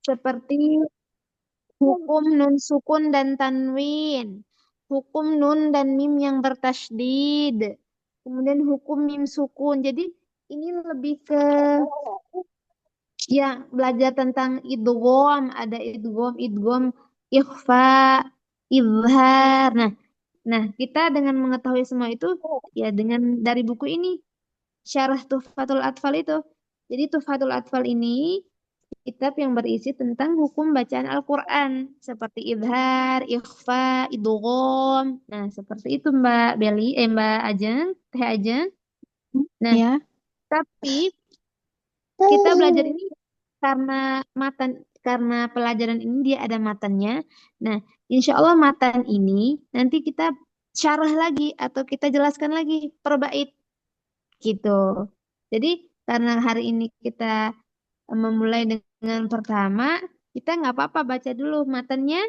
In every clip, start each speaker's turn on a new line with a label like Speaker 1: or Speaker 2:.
Speaker 1: seperti hukum nun sukun dan tanwin, hukum nun dan mim yang bertasydid, kemudian hukum mim sukun. Jadi ini lebih ke ya belajar tentang idgham, ada idgham, idgham, ikhfa, izhar. Nah, kita dengan mengetahui semua itu ya dengan dari buku ini, Syarah Tuhfatul Atfal itu. Jadi Tuhfatul Atfal ini kitab yang berisi tentang hukum bacaan Al-Quran seperti izhar, ikhfa, idgham. Nah, seperti itu Mbak Beli, Mbak Ajeng, Teh Ajeng. Nah,
Speaker 2: Ya.
Speaker 1: tapi kita belajar ini karena matan karena pelajaran ini dia ada matannya. Nah, insya Allah matan ini nanti kita syarah lagi atau kita jelaskan lagi per bait gitu. Jadi karena hari ini kita memulai dengan pertama, kita nggak apa-apa baca dulu matannya.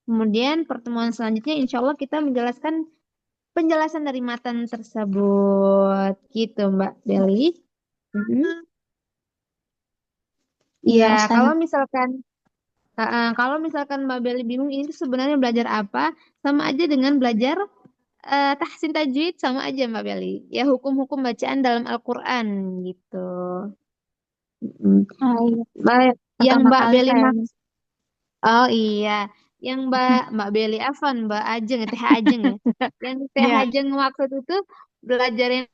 Speaker 1: Kemudian pertemuan selanjutnya insya Allah kita menjelaskan penjelasan dari matan tersebut gitu Mbak Deli. Mhm. Iya,
Speaker 2: Iya,
Speaker 1: kalau
Speaker 2: Ustazah.
Speaker 1: misalkan kalau misalkan Mbak Beli bingung ini tuh sebenarnya belajar apa, sama aja dengan belajar tahsin tajwid sama aja Mbak Beli. Ya hukum-hukum bacaan dalam Al-Qur'an gitu. Mm.
Speaker 2: Oh, iya.
Speaker 1: Yang
Speaker 2: Pertama
Speaker 1: Mbak
Speaker 2: kali
Speaker 1: Beli
Speaker 2: saya ini.
Speaker 1: maksud, oh iya, yang Mbak Beli Afan, Mbak Ajeng, Teh Ajeng ya. Yang Teh
Speaker 2: Iya,
Speaker 1: Ajeng maksud itu belajar yang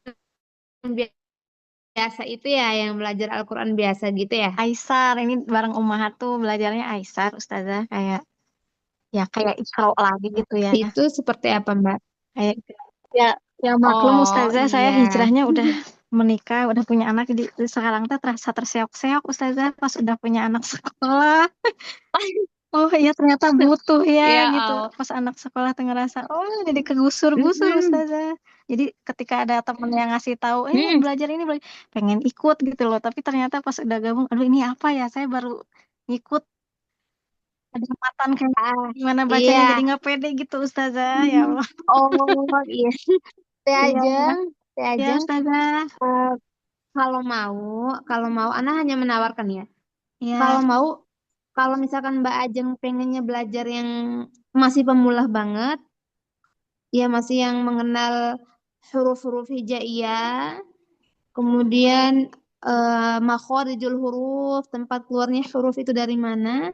Speaker 1: biasa itu ya, yang belajar Al-Qur'an biasa gitu ya.
Speaker 2: Aisar. Ini bareng Ummahat tuh belajarnya Aisar, Ustazah. Kayak, ya kayak Isra lagi gitu ya.
Speaker 1: Itu seperti apa Mbak?
Speaker 2: Kayak, ya, ya maklum
Speaker 1: Oh
Speaker 2: Ustazah, saya
Speaker 1: iya.
Speaker 2: hijrahnya udah menikah, udah punya anak. Sekarang tuh terasa terseok-seok Ustazah pas udah punya anak sekolah. Oh iya ternyata butuh ya
Speaker 1: Ya
Speaker 2: gitu.
Speaker 1: Allah.
Speaker 2: Pas anak sekolah tuh ngerasa, oh jadi kegusur-gusur
Speaker 1: Mm-mm.
Speaker 2: Ustazah. Jadi ketika ada temen yang ngasih tahu,
Speaker 1: Mm-mm.
Speaker 2: ini belajar, pengen ikut gitu loh. Tapi ternyata pas udah gabung, aduh ini apa ya? Saya baru ngikut ada empatan kayak
Speaker 1: Ah,
Speaker 2: gimana bacanya jadi
Speaker 1: iya.
Speaker 2: nggak pede gitu Ustazah. Ya
Speaker 1: Mm.
Speaker 2: Allah.
Speaker 1: Oh iya. Teh
Speaker 2: Iya,
Speaker 1: Ajeng, Teh
Speaker 2: ya
Speaker 1: Ajeng.
Speaker 2: Ustazah.
Speaker 1: eh, kalau mau, kalau mau, Ana hanya menawarkan ya.
Speaker 2: Ya.
Speaker 1: Kalau mau, kalau misalkan Mbak Ajeng pengennya belajar yang masih pemula banget, ya masih yang mengenal huruf-huruf hijaiyah, kemudian makhorijul huruf, tempat keluarnya huruf itu dari mana,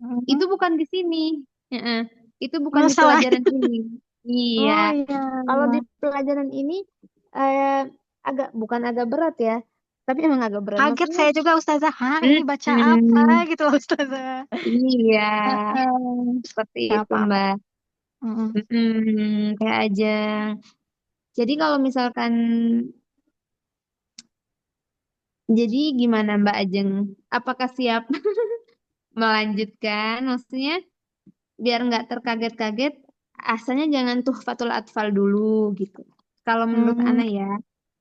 Speaker 2: Hmm.
Speaker 1: itu bukan di sini. Heeh. Itu bukan di
Speaker 2: Masalah.
Speaker 1: pelajaran ini. Iya.
Speaker 2: Oh iya.
Speaker 1: Kalau di pelajaran ini eh, bukan agak berat ya, tapi emang agak berat.
Speaker 2: Kaget
Speaker 1: Maksudnya,
Speaker 2: saya juga Ustazah. Hah, ini baca apa
Speaker 1: mm-mm.
Speaker 2: gitu loh Ustazah.
Speaker 1: Iya,
Speaker 2: Heeh.
Speaker 1: seperti
Speaker 2: Gak
Speaker 1: itu
Speaker 2: apa-apa.
Speaker 1: Mbak.
Speaker 2: Mm-mm.
Speaker 1: Kayak aja. Jadi kalau misalkan, jadi gimana Mbak Ajeng? Apakah siap melanjutkan? Maksudnya biar nggak terkaget-kaget, asalnya jangan tuhfatul atfal dulu gitu. Kalau menurut
Speaker 2: Hmm.
Speaker 1: Ana ya,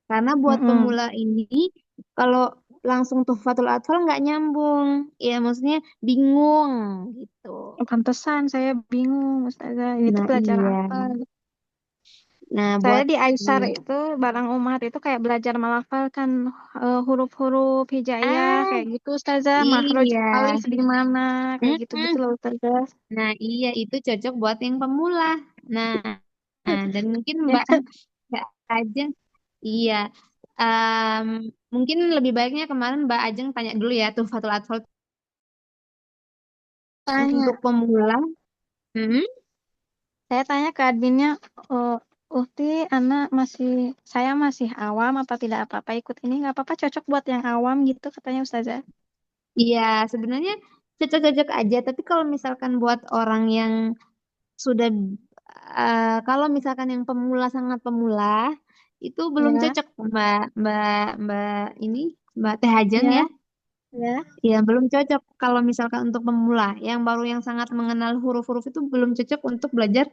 Speaker 1: karena buat
Speaker 2: Mm-mm.
Speaker 1: pemula ini, kalau langsung tuhfatul atfal nggak nyambung, ya maksudnya bingung gitu.
Speaker 2: Pantesan saya bingung, Ustazah. Ini tuh
Speaker 1: Nah
Speaker 2: belajar
Speaker 1: iya,
Speaker 2: apa?
Speaker 1: nah
Speaker 2: Saya
Speaker 1: buat
Speaker 2: di Aisar itu, barang umat itu kayak belajar melafalkan huruf-huruf hijaiyah,
Speaker 1: ah
Speaker 2: kayak gitu, Ustazah. Makhraj
Speaker 1: iya,
Speaker 2: alif di mana, kayak gitu-gitu
Speaker 1: Mm-mm.
Speaker 2: loh, Ustazah.
Speaker 1: Nah iya itu cocok buat yang pemula. Nah, dan mungkin Mbak Ajeng, iya, Em, mungkin lebih baiknya kemarin Mbak Ajeng tanya dulu ya tuh Fatul Atfal
Speaker 2: Tanya,
Speaker 1: untuk pemula. Hmm?
Speaker 2: saya tanya ke adminnya, oh, Uhti, saya masih awam, apa tidak apa-apa ikut ini, nggak apa-apa, cocok buat yang awam gitu, katanya Ustazah.
Speaker 1: Iya, sebenarnya cocok-cocok aja. Tapi kalau misalkan buat orang yang sudah, kalau misalkan yang pemula sangat pemula, itu belum
Speaker 2: Ya,
Speaker 1: cocok Mbak Mbak Mbak ini Mbak Teh Hajeng ya.
Speaker 2: ya, ya.
Speaker 1: Ya belum cocok kalau misalkan untuk pemula. Yang baru yang sangat mengenal huruf-huruf itu belum cocok untuk belajar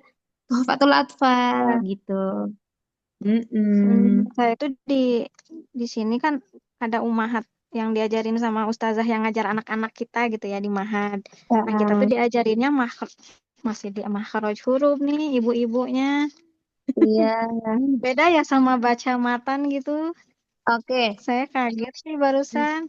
Speaker 1: Tuhfatul Atfal gitu. Mm-mm.
Speaker 2: Saya itu di sini kan ada umahat yang diajarin sama ustazah yang ngajar anak-anak kita gitu ya di Mahad. Nah, kita tuh
Speaker 1: Ya,
Speaker 2: diajarinnya masih di makhraj huruf nih ibu-ibunya.
Speaker 1: iya.
Speaker 2: Beda ya sama baca matan gitu.
Speaker 1: Oke.
Speaker 2: Saya kaget sih barusan.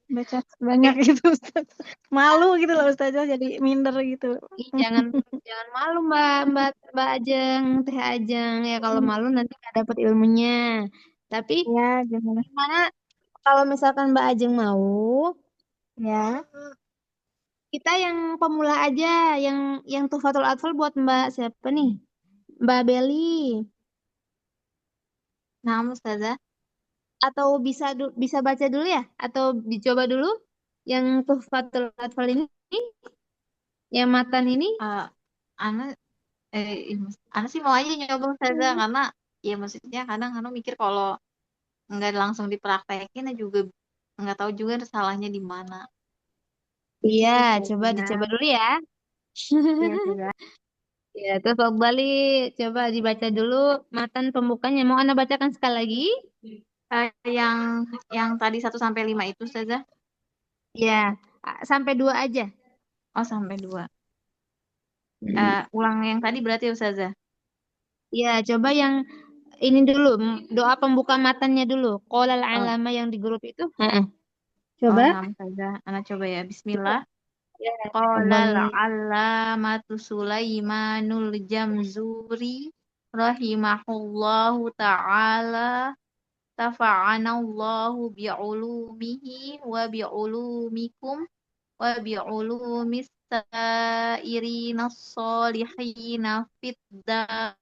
Speaker 2: baca banyak gitu Ustaz. Malu gitu loh Ustazah jadi minder gitu.
Speaker 1: Ih, jangan jangan malu Mbak Mbak Mbak Ajeng, Teh Ajeng ya kalau malu nanti nggak dapet ilmunya. Tapi
Speaker 2: Ya, gimana?
Speaker 1: gimana kalau misalkan Mbak Ajeng mau,
Speaker 2: Ya.
Speaker 1: kita yang pemula aja, yang Tuhfatul Atfal buat Mbak siapa nih? Mbak Beli
Speaker 2: Nah, Ustazah.
Speaker 1: atau bisa baca dulu ya? Atau dicoba dulu yang Tuhfatul Atfal ini, yang matan ini?
Speaker 3: Eh, Ana Ana sih mau aja nyoba Ustazah karena ya maksudnya kadang Ana mikir kalau nggak langsung dipraktekin ya juga nggak tahu juga salahnya di mana.
Speaker 1: Iya, coba dicoba
Speaker 2: Ustazah.
Speaker 1: dulu ya.
Speaker 2: Iya, Ustazah.
Speaker 1: Ya, terus Bali, coba dibaca dulu matan pembukanya. Mau Anda bacakan sekali lagi?
Speaker 3: Eh, yang tadi 1 sampai 5 itu Ustazah.
Speaker 1: Ya, sampai 2 aja.
Speaker 3: Oh, sampai 2.
Speaker 1: Hmm.
Speaker 3: Ulang yang tadi berarti Ustazah.
Speaker 1: Ya, coba yang ini dulu, doa pembuka matannya dulu. Qolal
Speaker 3: Oh,
Speaker 1: alama yang di grup itu. Heeh.
Speaker 3: oh,
Speaker 1: Coba.
Speaker 3: nah Ustazah. Ana coba ya. Bismillah.
Speaker 1: Ya,
Speaker 3: Qala
Speaker 1: Bali.
Speaker 3: al-allamatu Sulaimanul Jamzuri rahimahullahu ta'ala tafa'anallahu bi'ulumihi wa bi'ulumikum wa bi'ulumis sairinas solihina fid darain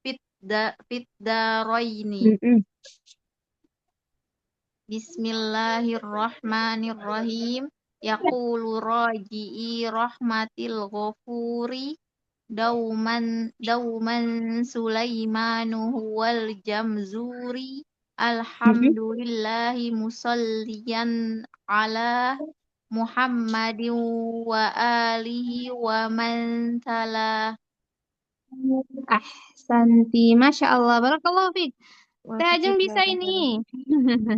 Speaker 3: fid daraini.
Speaker 1: Mm-mm.
Speaker 3: Bismillahirrahmanirrahim. Yaqulu raji'i rahmatil ghafuri dauman Sulaimanu huwal jamzuri.
Speaker 1: Mm-mm.
Speaker 3: Alhamdulillahi musalliyan ala Muhammadin wa alihi wa man tala.
Speaker 1: Ahsanti. Masya Allah. Barakallahu fiik.
Speaker 2: Wah,
Speaker 1: Teh Ajeng bisa ini.
Speaker 2: Ustazah.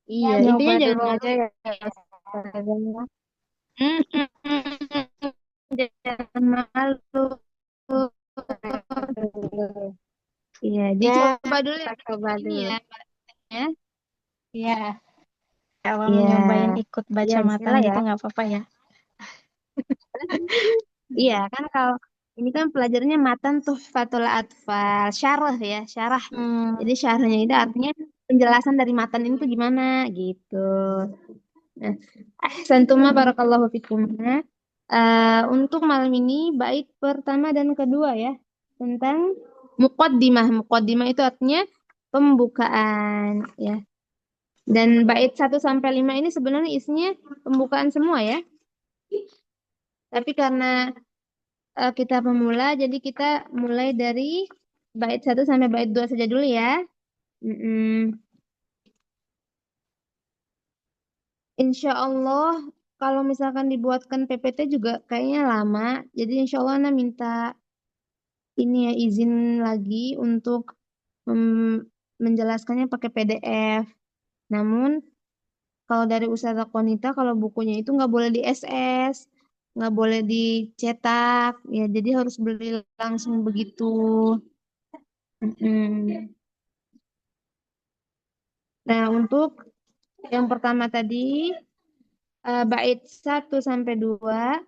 Speaker 1: Iya,
Speaker 2: Nyoba
Speaker 1: intinya jangan
Speaker 2: dulu
Speaker 1: malu.
Speaker 2: aja ya, Ustazah.
Speaker 1: Mm-mm. Jangan malu. Iya,
Speaker 2: Ya,
Speaker 1: dicoba dulu
Speaker 2: kita
Speaker 1: ya
Speaker 2: coba
Speaker 1: ini
Speaker 2: dulu.
Speaker 1: ya. Ya.
Speaker 2: Iya, kalau nyobain
Speaker 1: Iya.
Speaker 2: ikut
Speaker 1: Iya,
Speaker 2: baca matan
Speaker 1: bismillah ya.
Speaker 2: gitu nggak apa-apa ya.
Speaker 1: Iya, kan kalau ini kan pelajarannya matan Tuhfatul Atfal, syarah ya, syarah.
Speaker 2: Hmm,
Speaker 1: Jadi syarahnya itu artinya penjelasan dari matan ini tuh gimana gitu. Nah, ahsantuma barakallahu fikum. Untuk malam ini bait pertama dan kedua ya tentang muqaddimah. Muqaddimah itu artinya pembukaan ya. Dan bait 1 sampai 5 ini sebenarnya isinya pembukaan semua ya. Tapi karena kita pemula, jadi kita mulai dari bait 1 sampai bait 2 saja dulu ya. Mm-mm. Insya Allah, kalau misalkan dibuatkan PPT juga kayaknya lama. Jadi insya Allah Ana minta ini ya izin lagi untuk menjelaskannya pakai PDF. Namun kalau dari Ustazah Konita, kalau bukunya itu nggak boleh di SS, nggak boleh dicetak, ya jadi harus beli langsung begitu. Mm-mm. Nah, untuk yang pertama tadi, bait 1 sampai 2,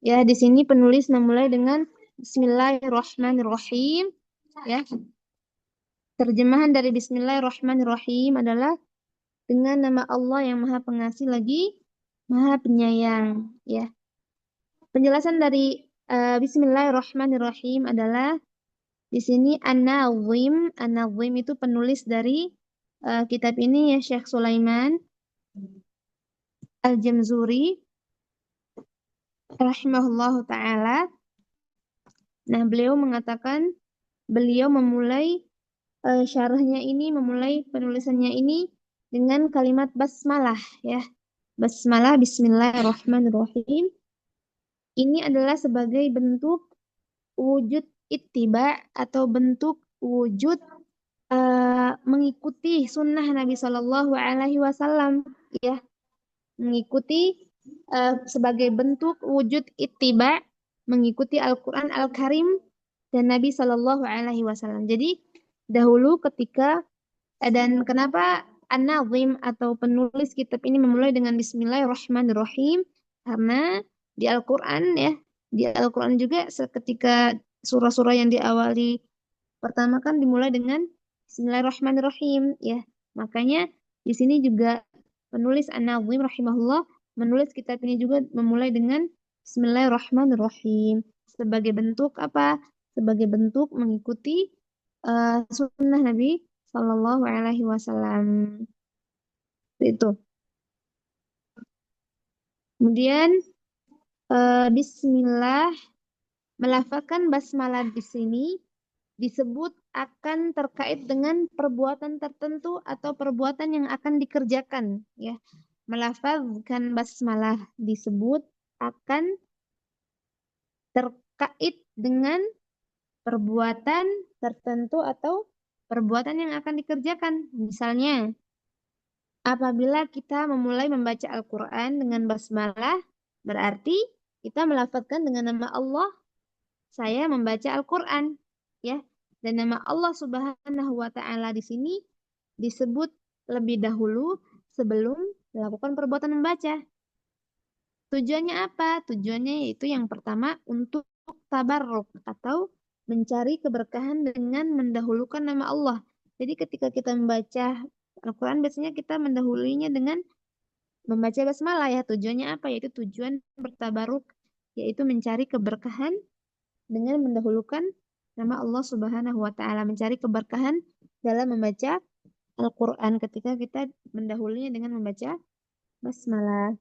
Speaker 1: ya di sini penulis memulai dengan Bismillahirrahmanirrahim. Ya, terjemahan dari Bismillahirrahmanirrahim adalah dengan nama Allah yang Maha Pengasih lagi Maha Penyayang. Ya, penjelasan dari Bismillahirrahmanirrahim adalah di sini An-Nazim. An-Nazim itu penulis dari kitab ini ya Syekh Sulaiman Al-Jamzuri rahimahullahu taala. Nah, beliau mengatakan beliau memulai syarahnya ini, memulai penulisannya ini dengan kalimat basmalah ya. Basmalah Bismillahirrahmanirrahim. Ini adalah sebagai bentuk wujud ittiba atau bentuk wujud mengikuti sunnah Nabi Shallallahu Alaihi Wasallam ya, mengikuti sebagai bentuk wujud ittiba, mengikuti Al-Quran Al-Karim dan Nabi Shallallahu Alaihi Wasallam. Jadi dahulu ketika dan kenapa An-Nazim atau penulis kitab ini memulai dengan Bismillahirrahmanirrahim karena di Al-Quran ya, di Al-Quran juga ketika surah-surah yang diawali pertama kan dimulai dengan Bismillahirrahmanirrahim ya. Makanya di sini juga penulis An-Nazim rahimahullah menulis kitab ini juga memulai dengan Bismillahirrahmanirrahim sebagai bentuk apa? Sebagai bentuk mengikuti sunnah Nabi Sallallahu Alaihi Wasallam itu. Kemudian Bismillah, melafalkan basmalah di sini disebut akan terkait dengan perbuatan tertentu atau perbuatan yang akan dikerjakan ya. Melafalkan basmalah disebut akan terkait dengan perbuatan tertentu atau perbuatan yang akan dikerjakan. Misalnya, apabila kita memulai membaca Al-Quran dengan basmalah, berarti kita melafazkan dengan nama Allah, saya membaca Al-Quran. Ya. Dan nama Allah Subhanahu wa Ta'ala di sini disebut lebih dahulu sebelum melakukan perbuatan membaca. Tujuannya apa? Tujuannya yaitu yang pertama untuk tabarruk atau mencari keberkahan dengan mendahulukan nama Allah. Jadi ketika kita membaca Al-Quran biasanya kita mendahulunya dengan membaca basmalah ya. Tujuannya apa? Yaitu tujuan bertabaruk, yaitu mencari keberkahan dengan mendahulukan nama Allah Subhanahu wa Ta'ala, mencari keberkahan dalam membaca Al-Quran ketika kita mendahulunya dengan membaca basmalah.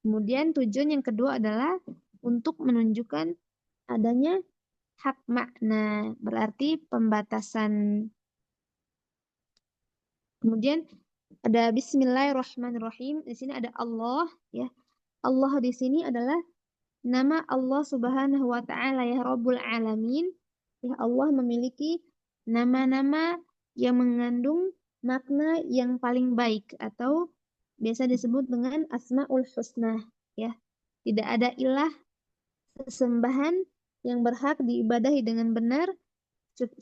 Speaker 1: Kemudian tujuan yang kedua adalah untuk menunjukkan adanya hak makna, berarti pembatasan. Kemudian ada Bismillahirrahmanirrahim. Di sini ada Allah ya. Allah di sini adalah nama Allah Subhanahu wa Ta'ala ya, Rabbul Alamin. Ya, Allah memiliki nama-nama yang mengandung makna yang paling baik atau biasa disebut dengan Asmaul Husna ya. Tidak ada ilah sesembahan yang berhak diibadahi dengan benar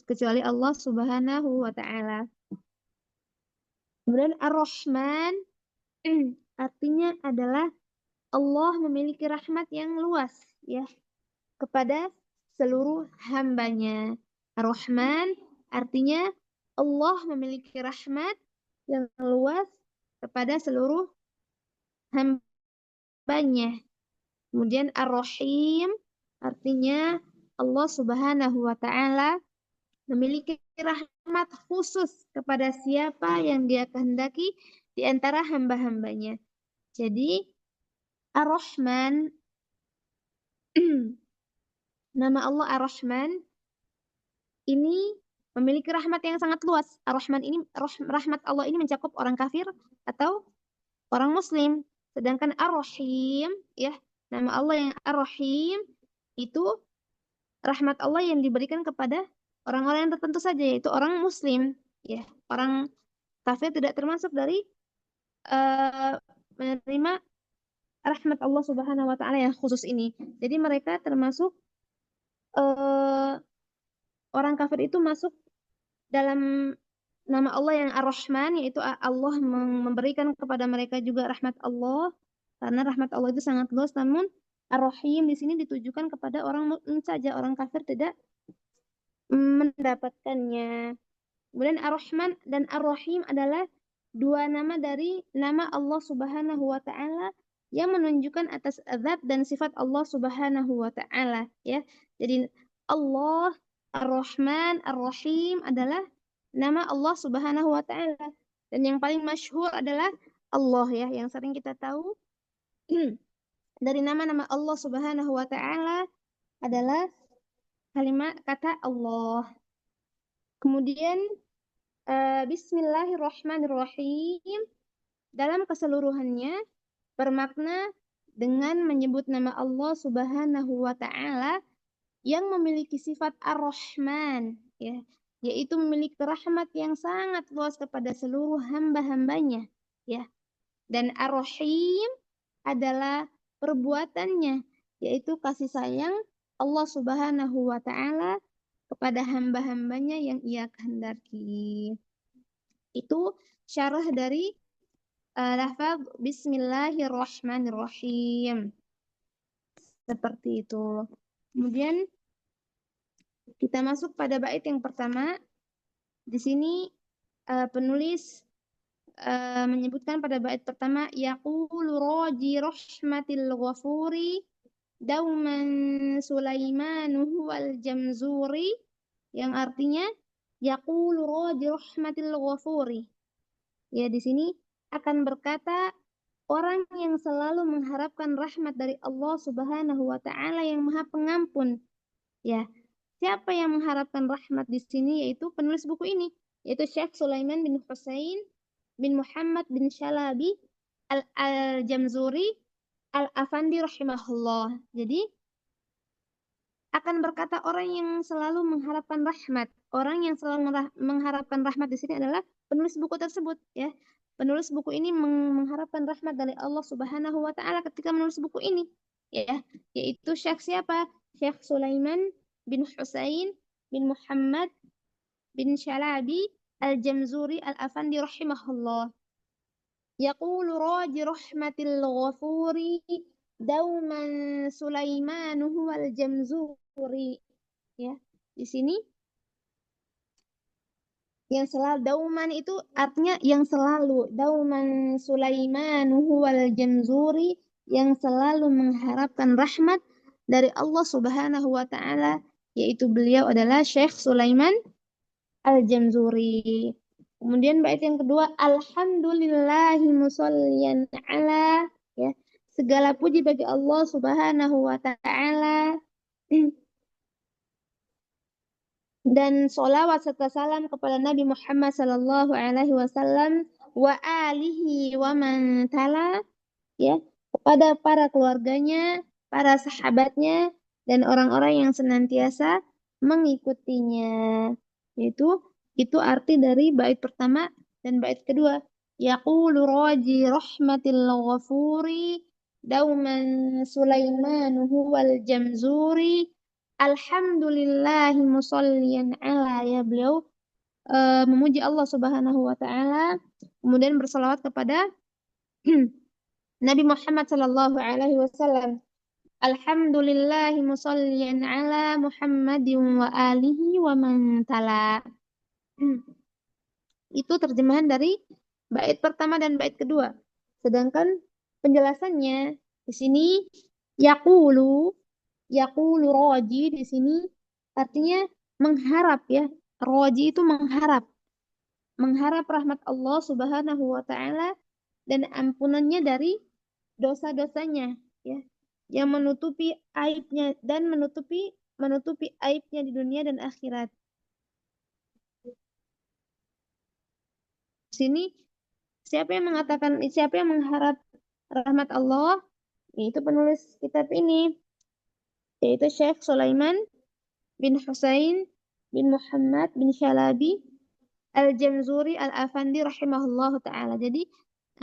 Speaker 1: kecuali Allah Subhanahu wa Ta'ala. Kemudian Ar-Rahman artinya adalah Allah memiliki rahmat yang luas ya kepada seluruh hambanya. Ar-Rahman artinya Allah memiliki rahmat yang luas kepada seluruh hambanya. Kemudian Ar-Rahim artinya Allah Subhanahu wa Ta'ala memiliki rahmat khusus kepada siapa yang Dia kehendaki di antara hamba-hambanya. Jadi Ar-Rahman nama Allah Ar-Rahman ini memiliki rahmat yang sangat luas. Ar-Rahman ini rahmat Allah ini mencakup orang kafir atau orang muslim. Sedangkan Ar-Rahim ya, nama Allah yang Ar-Rahim itu rahmat Allah yang diberikan kepada orang-orang yang tertentu saja, yaitu orang muslim ya. Orang kafir tidak termasuk dari menerima rahmat Allah Subhanahu wa Ta'ala yang khusus ini. Jadi mereka termasuk orang kafir itu masuk dalam nama Allah yang Ar-Rahman, yaitu Allah memberikan kepada mereka juga rahmat Allah karena rahmat Allah itu sangat luas. Namun Ar-Rahim di sini ditujukan kepada orang mukmin saja, orang kafir tidak mendapatkannya. Kemudian Ar-Rahman dan Ar-Rahim adalah dua nama dari nama Allah Subhanahu wa Ta'ala yang menunjukkan atas zat dan sifat Allah Subhanahu wa Ta'ala ya. Jadi Allah Ar-Rahman Ar-Rahim adalah nama Allah Subhanahu wa Ta'ala, dan yang paling masyhur adalah Allah ya, yang sering kita tahu dari nama-nama Allah Subhanahu wa Ta'ala adalah kalimat kata Allah. Kemudian Bismillahirrahmanirrahim dalam keseluruhannya bermakna dengan menyebut nama Allah Subhanahu wa Ta'ala yang memiliki sifat Ar-Rahman ya, yaitu memiliki rahmat yang sangat luas kepada seluruh hamba-hambanya ya. Dan Ar-Rahim adalah perbuatannya, yaitu kasih sayang Allah Subhanahu wa Ta'ala kepada hamba-hambanya yang Ia kehendaki. Itu syarah dari lafaz Bismillahirrahmanirrahim. Seperti itu. Kemudian kita masuk pada bait yang pertama. Di sini penulis menyebutkan pada bait pertama yaqulu raji rahmatil ghafuri dauman Sulaimanuhu wal jamzuri, yang artinya yaqulu raji rahmatil ghafuri. Ya, di sini akan berkata orang yang selalu mengharapkan rahmat dari Allah Subhanahu wa taala yang Maha Pengampun. Ya, siapa yang mengharapkan rahmat di sini? Yaitu penulis buku ini, yaitu Syekh Sulaiman bin Husain bin Muhammad bin Shalabi Al-Jamzuri Al-Afandi rahimahullah. Jadi akan berkata orang yang selalu mengharapkan rahmat. Orang yang selalu mengharapkan rahmat di sini adalah penulis buku tersebut, ya. Penulis buku ini mengharapkan rahmat dari Allah Subhanahu wa taala ketika menulis buku ini, ya, yaitu Syekh siapa? Syekh Sulaiman bin Husain bin Muhammad bin Shalabi Al-Jamzuri Al-Afandi rahimahullah. Yaqulu raji rahmatil ghafuri dauman Sulaimanuhu wal Jamzuri. Ya, di sini yang selalu, dauman itu artinya yang selalu, dauman Sulaimanuhu wal Jamzuri, yang selalu mengharapkan rahmat dari Allah Subhanahu wa taala, yaitu beliau adalah Syekh Sulaiman Al-Jamzuri. Kemudian bait yang kedua, alhamdulillahi musalliyan ala, ya, segala puji bagi Allah Subhanahu wa taala dan sholawat serta salam kepada Nabi Muhammad sallallahu alaihi wasallam wa alihi wa man tala, ya, kepada para keluarganya, para sahabatnya, dan orang-orang yang senantiasa mengikutinya. Itu arti dari bait pertama dan bait kedua. Yaqulu raji rahmatil ghafuri dauman Sulaimanuhu wal Jamzuri alhamdulillahi musalliyan ala, ya, beliau memuji Allah Subhanahu wa taala, kemudian bersalawat kepada Nabi Muhammad sallallahu alaihi wasallam. Alhamdulillahi musalliyan ala Muhammadin wa alihi wa man tala. Itu terjemahan dari bait pertama dan bait kedua. Sedangkan penjelasannya di sini yaqulu roji di sini artinya mengharap, ya. Roji itu mengharap rahmat Allah Subhanahu wa taala dan ampunannya dari dosa-dosanya, ya, yang menutupi aibnya dan menutupi aibnya di dunia dan akhirat. Di sini siapa yang mengharap rahmat Allah? Itu penulis kitab ini, yaitu Syekh Sulaiman bin Husain bin Muhammad bin Shalabi Al-Jamzuri Al-Afandi rahimahullah ta'ala. Jadi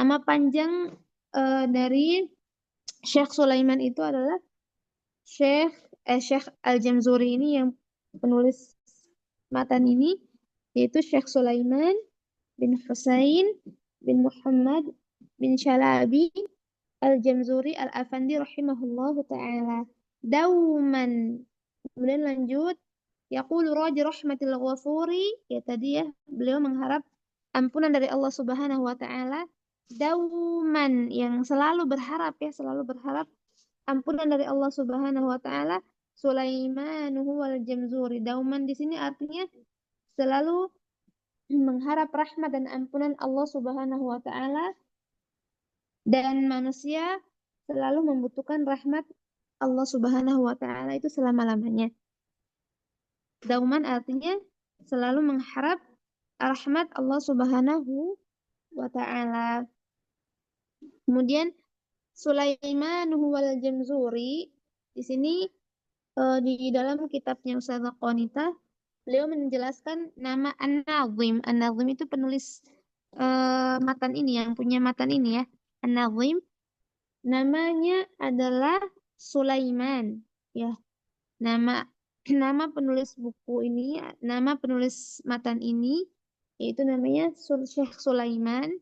Speaker 1: nama panjang dari Syekh Sulaiman itu adalah Syekh Al-Jamzuri ini yang penulis matan ini, yaitu Syekh Sulaiman bin Husain bin Muhammad bin Shalabi Al-Jamzuri Al-Afandi rahimahullah ta'ala. Dauman. Kemudian lanjut, yaqulu raji rahmatil ghafuri, ya tadi, ya, beliau mengharap ampunan dari Allah Subhanahu wa taala. Dauman, yang selalu berharap, ya, selalu berharap ampunan dari Allah Subhanahu wa taala. Sulaimanuhu wal Jamzuri. Dauman di sini artinya selalu mengharap rahmat dan ampunan Allah Subhanahu wa taala, dan manusia selalu membutuhkan rahmat Allah Subhanahu wa taala itu selama-lamanya. Dauman artinya selalu mengharap rahmat Allah Subhanahu wa taala. Kemudian Sulaimanuhu wal Jamzuri di sini di dalam kitabnya Ustazah Qonita, beliau menjelaskan nama An-Nazim. An-Nazim itu penulis matan ini, yang punya matan ini, ya. An-Nazim namanya adalah Sulaiman, ya. Nama penulis buku ini, nama penulis matan ini yaitu namanya Syekh Sulaiman.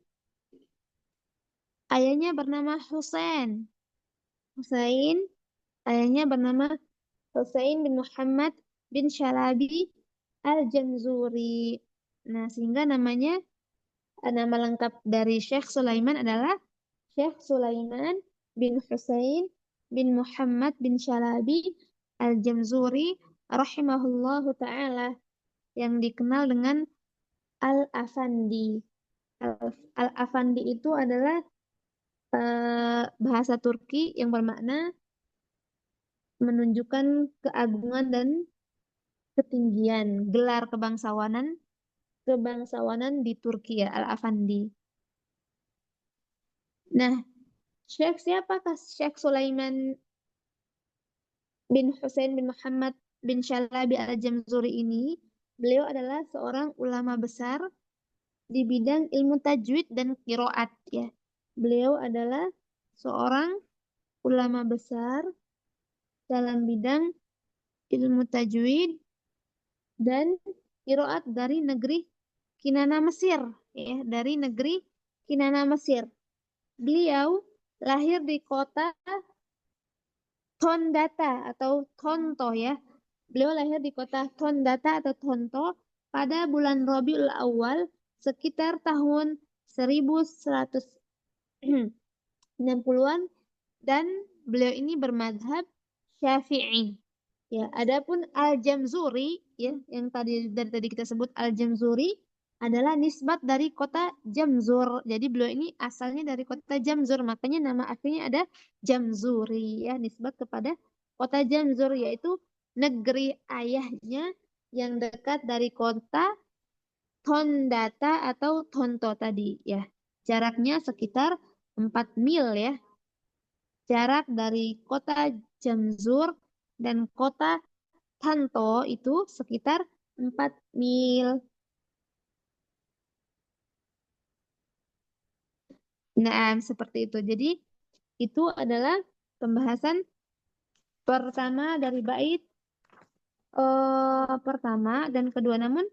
Speaker 1: Ayahnya bernama Husain. Ayahnya bernama Husain bin Muhammad bin Syalabi Al-Jamzuri. Nah, sehingga nama lengkap dari Syekh Sulaiman adalah Syekh Sulaiman bin Husain bin Muhammad bin Syalabi Al-Jamzuri rahimahullahu taala, yang dikenal dengan Al-Afandi. Al-Afandi itu adalah bahasa Turki yang bermakna menunjukkan keagungan dan ketinggian, gelar kebangsawanan di Turki ya, Al-Afandi. Nah, siapakah Syekh Sulaiman bin Husain bin Muhammad bin Syalabi Al-Jamzuri ini? Beliau adalah seorang ulama besar di bidang ilmu tajwid dan qiraat ya. Beliau adalah seorang ulama besar dalam bidang ilmu tajwid dan qiraat dari negeri Kinana Mesir ya, dari negeri Kinana Mesir. Beliau lahir di kota Tondata atau Tonto ya. Beliau lahir di kota Tondata atau Tonto pada bulan Rabiul Awal sekitar tahun 1160-an, dan beliau ini bermadhab Syafi'i. Ya, adapun Al-Jamzuri ya, yang dari tadi kita sebut Al-Jamzuri adalah nisbat dari kota Jamzur. Jadi beliau ini asalnya dari kota Jamzur, makanya nama aslinya ada Jamzuri ya, nisbat kepada kota Jamzur, yaitu negeri ayahnya yang dekat dari kota Tondata atau Tonto tadi ya. Jaraknya sekitar 4 mil ya. Jarak dari kota Jamzur dan kota Tanto itu sekitar 4 mil. Nah, seperti itu. Jadi, itu adalah pembahasan pertama dari bait pertama dan kedua. Namun,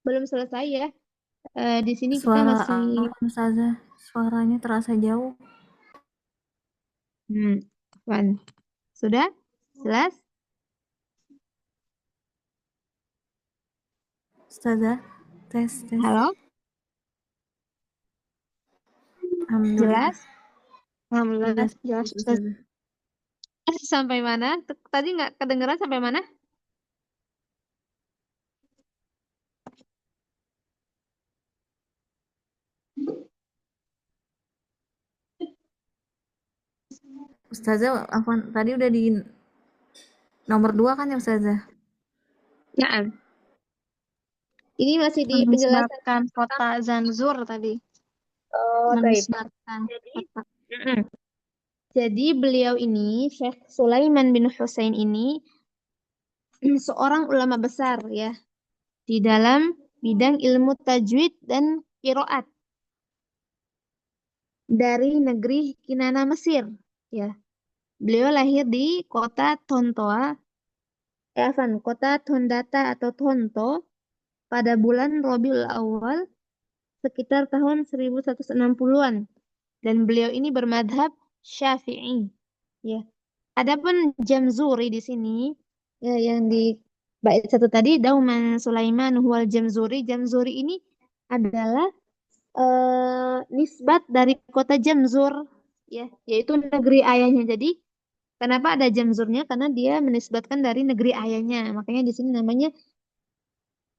Speaker 1: belum selesai ya. Di sini kita
Speaker 2: Suara
Speaker 1: masih...
Speaker 2: Ustazah, suaranya terasa jauh.
Speaker 1: Wan. Sudah? Jelas?
Speaker 2: Ustazah, tes.
Speaker 1: Halo?
Speaker 2: Alhamdulillah.
Speaker 1: Jelas? Alhamdulillah, jelas.
Speaker 2: Ustazah.
Speaker 1: Sampai mana? Tadi nggak kedengeran sampai mana?
Speaker 2: Ustazah, tadi udah di nomor 2 kan ya Ustazah?
Speaker 1: Nah, ini masih di penjelasan
Speaker 2: Menisbatkan kota Zanzur tadi.
Speaker 1: Oh,
Speaker 2: Menisbatkan kota.
Speaker 1: Jadi beliau ini, Syekh Sulaiman bin Husain ini, seorang ulama besar ya, di dalam bidang ilmu tajwid dan qiraat dari negeri Kinana Mesir ya. Beliau lahir di kota kota Tondata atau Tonto pada bulan Rabiul Awal sekitar tahun 1160-an, dan beliau ini bermadhab Syafi'i ya. Adapun Jamzuri di sini ya, yang di bait satu tadi, Dauman Sulaiman huwal Jamzuri. Jamzuri ini adalah nisbat dari kota Jamzur ya, yaitu negeri ayahnya. Jadi kenapa ada Jamzurnya? Karena dia menisbatkan dari negeri ayahnya. Makanya di sini namanya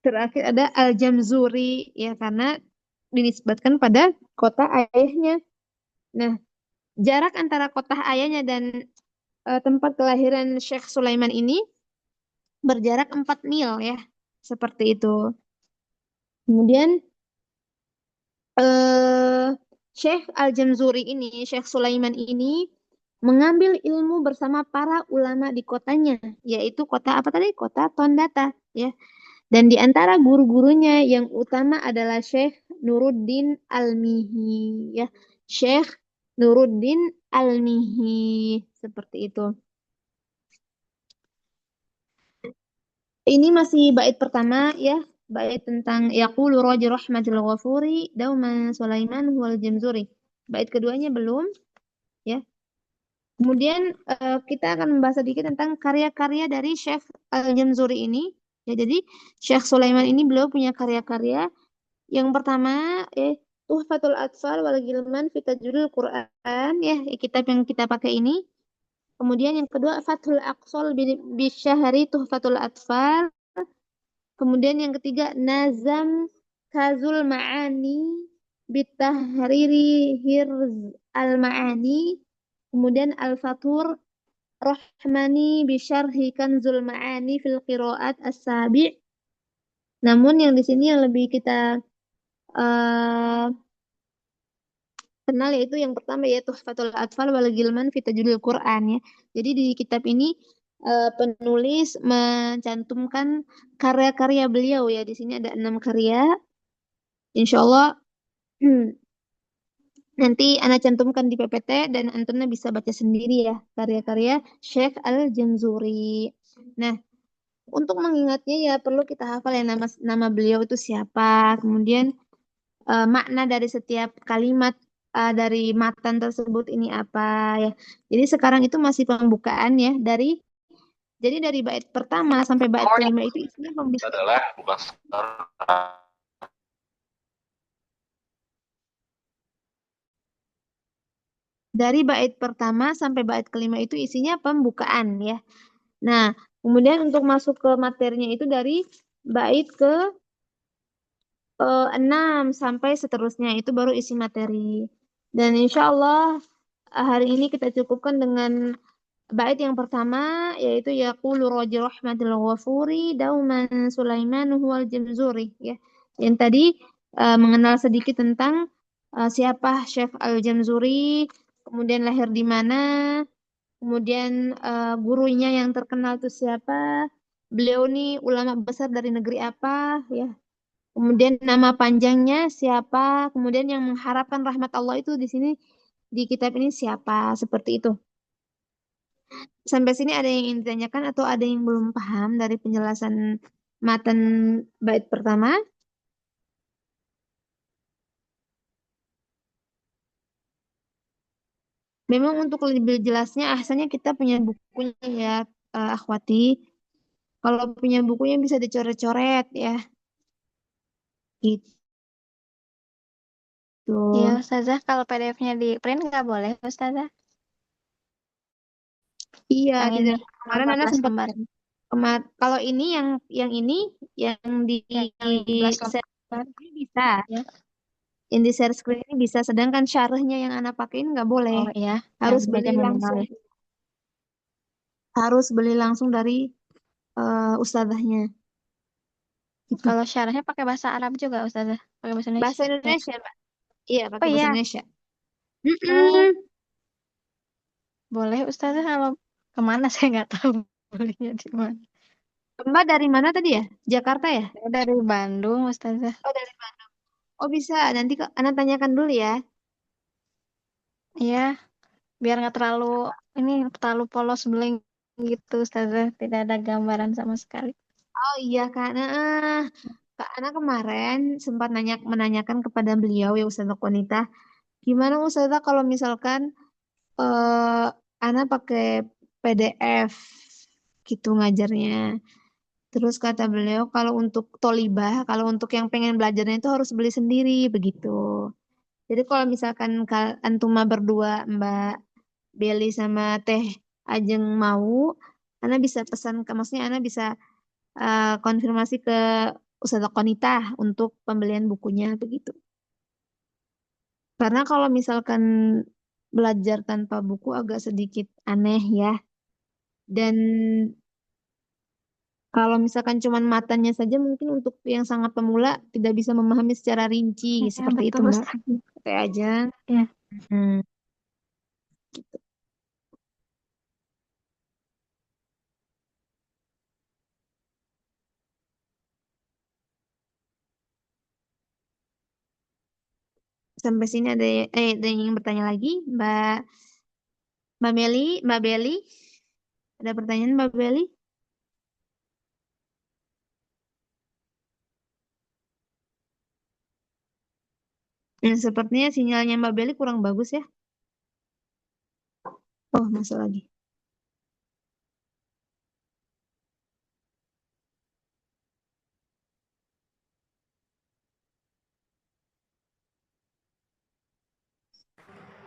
Speaker 1: terakhir ada Al-Jamzuri ya, karena dinisbatkan pada kota ayahnya. Nah, jarak antara kota ayahnya dan tempat kelahiran Syekh Sulaiman ini berjarak 4 mil ya. Seperti itu. Kemudian Syekh Al-Jamzuri ini, Syekh Sulaiman ini mengambil ilmu bersama para ulama di kotanya, yaitu kota apa tadi? Kota Tondata ya. Dan di antara guru-gurunya yang utama adalah Syekh Nuruddin Al-Mihi ya. Syekh Nuruddin Al-Mihi, seperti itu. Ini masih bait pertama ya. bait tentang yaqulu raja rahmatil ghafuri dauman Sulaiman wal Jamzuri. Bait keduanya belum, ya. Kemudian kita akan membahas sedikit tentang karya-karya dari Syekh Al-Jamzuri ini. Ya, jadi Syekh Sulaiman ini beliau punya karya-karya. Yang pertama, Tuhfatul Atfal wal Gilman fi Tajwidil Quran, ya, kitab yang kita pakai ini. Kemudian yang kedua, Fathul Aqsal bi Syahri Tuhfatul Atfal. Kemudian yang ketiga, Nazam Kazul Ma'ani Bitahriri Hirz Al-Ma'ani. Kemudian Al-Fatur Rahmani Bisyarhi Kanzul Ma'ani fil Qiraat As-Sabi'. Namun yang di sini yang lebih kita uh, kenal yaitu yang pertama yaitu Tuhfatul Atfal wal Gilman fi Tajwidil Quran, ya. Jadi di kitab ini penulis mencantumkan karya-karya beliau, ya. Di sini ada 6 karya. Insya Allah nanti Ana cantumkan di PPT dan Antuna bisa baca sendiri, ya, karya-karya Syekh Al-Jamzuri. Nah, untuk mengingatnya ya perlu kita hafal ya nama beliau itu siapa, kemudian makna dari setiap kalimat dari matan tersebut ini apa, ya. Jadi sekarang itu masih pembukaan, ya, jadi dari bait pertama sampai bait kelima itu isinya pembukaan.
Speaker 4: Adalah bukan
Speaker 1: Dari bait pertama sampai bait kelima itu isinya pembukaan, ya. Nah, kemudian untuk masuk ke materinya itu dari bait ke 6 sampai seterusnya itu baru isi materi. Dan insya Allah hari ini kita cukupkan dengan bait yang pertama yaitu yaqulu raja rahmatil ghafuri dauman Sulaiman huwal Jamzuri, ya. Yang tadi mengenal sedikit tentang siapa Syekh Al-Jamzuri, kemudian lahir di mana, kemudian gurunya yang terkenal itu siapa, beliau ini ulama besar dari negeri apa, ya. Kemudian nama panjangnya siapa, kemudian yang mengharapkan rahmat Allah itu di sini di kitab ini siapa, seperti itu. Sampai sini ada yang ingin ditanyakan atau ada yang belum paham dari penjelasan matan bait pertama? Memang untuk lebih jelasnya asalnya kita punya bukunya, ya, akhwati. Kalau punya bukunya bisa dicoret-coret, ya. Gitu.
Speaker 2: Iya, Ustazah, kalau PDF-nya di print nggak boleh, Ustazah.
Speaker 1: Iya,
Speaker 2: Yang
Speaker 1: tidak.
Speaker 2: ini
Speaker 1: Kemarin Nana
Speaker 2: 14
Speaker 1: sempat
Speaker 2: lembar.
Speaker 1: kalau ini yang ini yang di
Speaker 2: Yang 15
Speaker 1: share
Speaker 2: lembar.
Speaker 1: ini bisa.
Speaker 2: Ya.
Speaker 1: Yang di share screen ini bisa, sedangkan syarahnya yang anak pakein nggak boleh.
Speaker 2: Oh iya,
Speaker 1: Harus
Speaker 2: yang
Speaker 1: beli
Speaker 2: baca minimal
Speaker 1: langsung.
Speaker 2: ya.
Speaker 1: Harus beli langsung dari ustazahnya. Gitu.
Speaker 2: Kalau syarahnya pakai bahasa Arab juga, Ustazah. Pakai bahasa
Speaker 1: Bahasa
Speaker 2: Indonesia.
Speaker 1: Indonesia, Mbak. Iya,
Speaker 2: Oh
Speaker 1: pakai bahasa
Speaker 2: iya,
Speaker 1: Indonesia.
Speaker 2: oh
Speaker 1: Mm-mm.
Speaker 2: boleh Ustazah, kalau kemana saya nggak tahu belinya di mana.
Speaker 1: Mbak dari mana tadi ya? Jakarta ya?
Speaker 2: Saya dari Bandung, Ustazah.
Speaker 1: Oh, dari Bandung. Oh, bisa. Nanti Anak tanyakan dulu, ya.
Speaker 2: Iya, biar nggak terlalu ini terlalu polos blank gitu, Ustazah. Tidak ada gambaran sama sekali.
Speaker 1: Oh iya, Kak. Nah, Kak Ana kemarin sempat menanyakan kepada beliau, ya, Ustazah Konita, gimana Ustazah kalau misalkan Ana pakai PDF gitu ngajarnya. Terus kata beliau kalau untuk tolibah, kalau untuk yang pengen belajarnya itu harus beli sendiri begitu. Jadi kalau misalkan antuma berdua Mbak Beli sama Teh Ajeng mau, Ana bisa pesan ke, maksudnya Ana bisa konfirmasi ke Ustazah Konita untuk pembelian bukunya begitu. Karena kalau misalkan belajar tanpa buku agak sedikit aneh, ya. Dan kalau misalkan cuman matanya saja mungkin untuk yang sangat pemula tidak bisa memahami secara rinci
Speaker 2: Iya,
Speaker 1: seperti itu,
Speaker 2: betul
Speaker 1: Mbak.
Speaker 2: Ustazah.
Speaker 1: Teh aja.
Speaker 2: Iya.
Speaker 1: Hmm. Sampai sini ada yang ingin bertanya lagi, Mbak Meli, Mbak Beli, ada pertanyaan Mbak Beli? Sepertinya sinyalnya Mbak Beli kurang bagus ya. Oh, masuk lagi.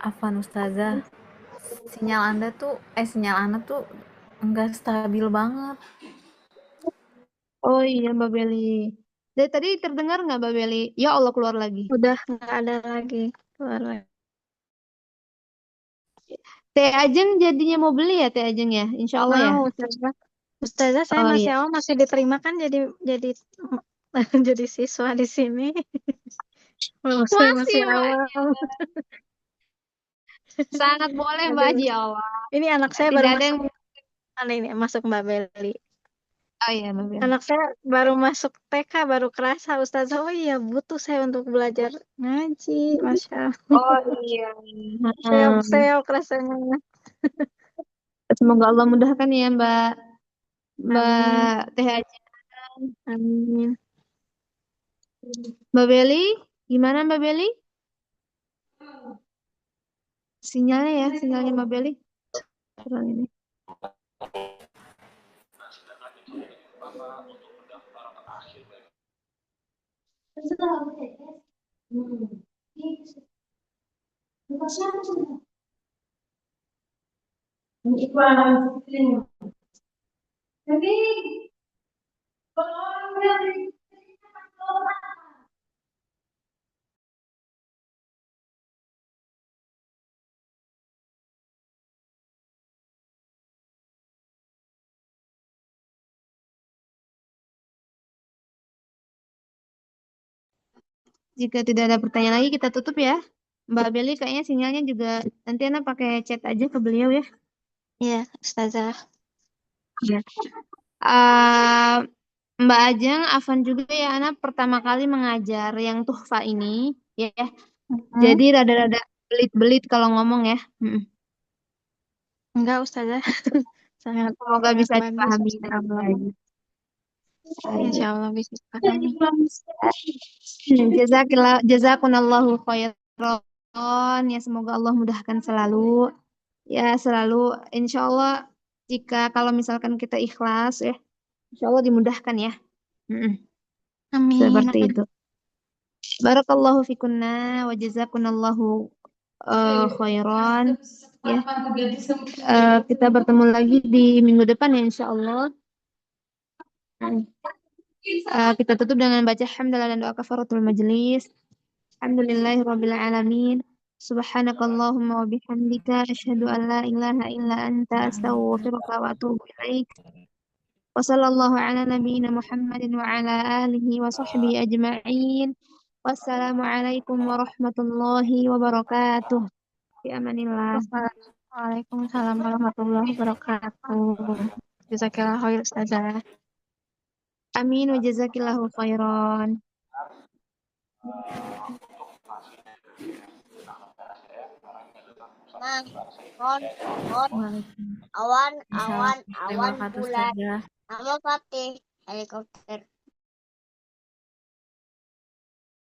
Speaker 3: Afwan Ustazah, sinyal Anda tuh enggak stabil banget.
Speaker 1: Oh iya Mbak Beli. Dari tadi terdengar nggak Mbak Beli? Ya Allah keluar lagi.
Speaker 2: Udah nggak ada lagi. Keluar lagi.
Speaker 1: Teh Ajeng jadinya mau beli ya Teh Ajeng ya? Insya Allah ya.
Speaker 2: Mau Ustazah. Ustazah saya
Speaker 1: Oh
Speaker 2: masih
Speaker 1: iya.
Speaker 2: awal masih diterima kan jadi jadi siswa di sini. Walaupun saya
Speaker 1: Masih
Speaker 2: masih
Speaker 1: Mbak.
Speaker 2: awal.
Speaker 1: Sangat boleh Mbak.
Speaker 2: Aduh.
Speaker 1: Ya Allah.
Speaker 2: Ini anak saya baru
Speaker 1: Tidak ada yang.
Speaker 2: masuk ini masuk Mbak Beli.
Speaker 1: Oh iya Mbak Beli.
Speaker 2: Anak saya baru masuk TK, baru kerasa Ustazah, oh iya butuh saya untuk belajar ngaji, Masya Allah.
Speaker 1: Oh iya. Hmm.
Speaker 2: Seok-seok rasanya.
Speaker 1: Semoga Allah mudahkan ya Mbak.
Speaker 2: Amin,
Speaker 1: Mbak Teh Ajeng.
Speaker 2: amin.
Speaker 1: Mbak Beli, gimana Mbak Beli? Sinyalnya Mbak Beli. Kurang ini. Jika tidak ada pertanyaan lagi, kita tutup ya. Mbak Beli kayaknya sinyalnya juga nanti Ana pakai chat aja ke beliau ya.
Speaker 2: Iya, Ustazah.
Speaker 1: Ya. Eh, Mbak Ajeng, Afan juga ya, Ana pertama kali mengajar yang tuhfa ini, ya.
Speaker 2: Hmm?
Speaker 1: Jadi rada-rada belit-belit kalau ngomong ya.
Speaker 2: Enggak, Ustazah. Sangat
Speaker 1: Semoga
Speaker 2: sangat
Speaker 1: bisa
Speaker 2: bagus,
Speaker 1: dipahami
Speaker 2: Insya
Speaker 1: dengan
Speaker 2: Allah.
Speaker 1: baik.
Speaker 2: Insya Allah bisa dipahami.
Speaker 1: Jazakunallahu khairan. Ya semoga Allah mudahkan selalu. Ya selalu insya Allah jika kalau misalkan kita ikhlas ya, insya Allah dimudahkan ya. Mm-mm.
Speaker 2: Amin,
Speaker 1: Seperti
Speaker 2: amin.
Speaker 1: itu. Barakallahu fikunna wa jazakunallahu khairan. Ya. Kita bertemu lagi di minggu depan ya insya Allah. Kita tutup dengan baca hamdalah dan doa kafaratul majelis. Alhamdulillahirabbil alamin. Subhanakallahumma wa bihamdika asyhadu an la ilaha illa anta astaghfiruka wa atubu ilaik. Wa sallallahu ala nabiyyina Muhammadin wa ala alihi wa sahbihi ajma'in. Wassalamualaikum warahmatullahi wabarakatuh. Fi amanillah.
Speaker 2: Waalaikumsalam warahmatullahi wabarakatuh. Jazakallah khair, Ustazah.
Speaker 1: Amin wa jazakillahu khairan.
Speaker 4: Nah, on,
Speaker 3: Waalaikumsalam.
Speaker 4: awan,
Speaker 3: Terima
Speaker 4: awan
Speaker 3: kasih
Speaker 4: bulan.
Speaker 3: Ustazah.
Speaker 4: Nama Fatih, helikopter.